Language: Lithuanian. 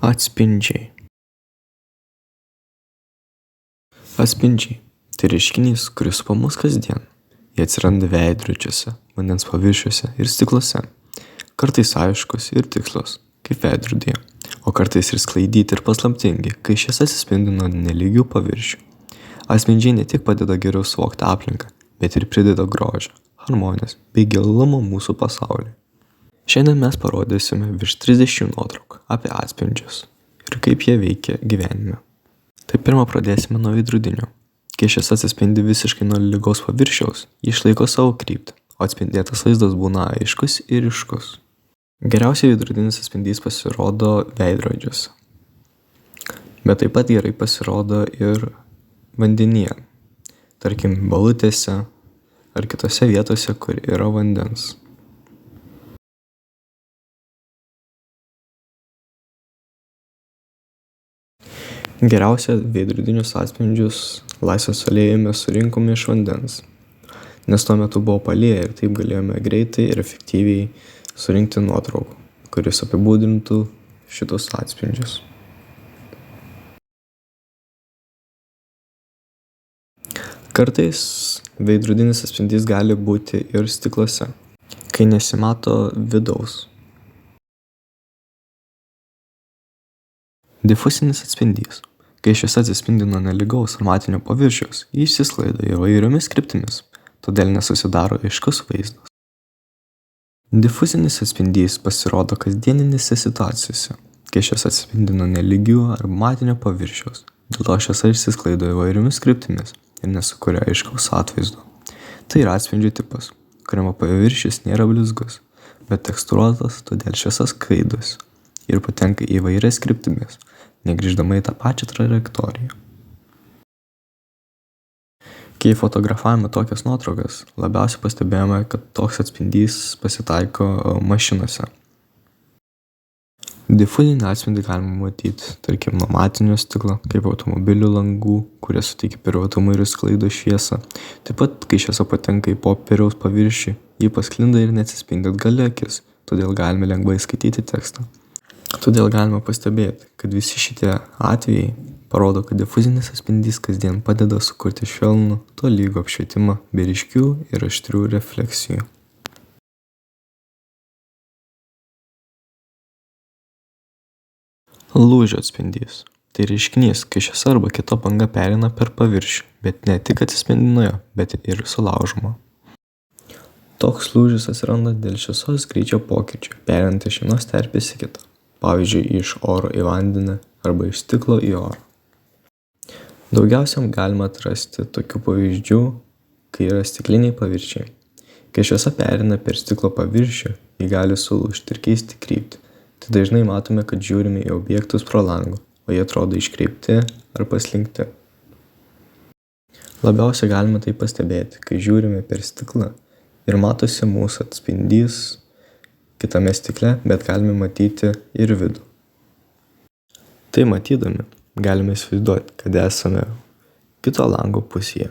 Atspindžiai. Atspindžiai – tai reiškinys, kuris supa mus kasdien. Jie atsiranda veidrodžiuose, vandens paviršiuose ir stikluose. Kartais aiškus ir tikslus, kaip veidrodyje, o kartais ir sklaidyti ir paslaptingi, kai šviesa atsispindi nuo nelygių paviršių. Atspindžiai ne tik padeda geriau suvokti aplinką, bet ir prideda grožio, harmonijos bei gilumo mūsų pasauliui. Šiandien mes parodysime virš 30 nuotraukų apie atspindžius ir kaip jie veikia gyvenime. Tai pirmą pradėsime nuo veidrodinio. Kai šviesa atsispindi visiškai nuo lygaus paviršiaus, ji išlaiko savo kryptį, o atspindėtas vaizdas būna aiškus ir ryškus. Geriausiai veidrodinis atspindys pasirodo veidrodžiuose, bet taip pat gerai pasirodo ir vandenyje, tarkim balutėse ar kitose vietose, kur yra vandens. Geriausia veidrodinius atspindžius Laisvės alėjoje mes surinkome iš vandens, nes tuo metu buvo palieja ir taip galėjome greitai ir efektyviai surinkti nuotraukų, kuris apibūdintų šitus atspindžius. Kartais veidrodinis atspindys gali būti ir stikluose, kai nesimato vidaus. Difuzinis atspindys. Kai šviesa atsispindi nuo nelygaus ar matinio paviršiaus, ji išsisklaido įvairiomis kryptimis, todėl nesusidaro aiškus vaizdas. Difuzinis atspindys pasirodo kasdieninėse situacijose, kai šviesa atsispindi nuo nelygių ar matinio paviršiaus, dėl to šviesa išsisklaido įvairiomis kryptimis ir nesukuria aiškaus atvaizdo. Tai yra atspindžių tipas, kuriame paviršius nėra blizgus, bet tekstūruotas, todėl šviesa sklaidosi ir patenka į įvairias kryptimis, negrįždama į tą pačią trajektoriją. Kai fotografavome tokias nuotraukas, labiausiai pastebėjome, kad toks atspindys pasitaiko mašinose. Difuzinį atspindį galima matyti, tarkim, nuo matinio stiklo, kaip automobilių langų, kurie suteikia spyruotumą ir sklaido šviesą. Taip pat, kai šviesa patenka į popieriaus paviršių, ji pasklinda ir neatsispindi atgal į akis, todėl galime lengvai skaityti tekstą. Todėl galima pastebėti, kad visi šitie atvejai parodo, kad difuzinis atspindys kasdien padeda sukurti švelnų, tolygų apšvietimą be ryškių ir aštrių refleksijų. Lūžio atspindys. Tai reiškinys, kai šviesa arba kita banga pereina per paviršių, bet ne tik atsispindi nuo jo, bet ir sulaužoma. Toks lūžis atsiranda dėl šviesos greičio pokyčių, pereinant iš vienos terpės į kitą. Pavyzdžiui, iš oro į vandenį arba iš stiklo į orą. Daugiausiai galima atrasti tokių pavyzdžių, kai yra stikliniai paviršiai. Kai šviesa pereina per stiklo paviršių, ji gali sulūžti ir keisti kryptį. Tai dažnai matome, kad žiūrime į objektus pro langą, o jie atrodo iškreipti ar paslinkti. Labiausiai galime tai pastebėti, kai žiūrime per stiklą ir matosi mūsų atspindys kitame stikle, bet galime matyti ir vidų. Tai matydami, galime įsivaizduoti, kad esame kito lango pusėje.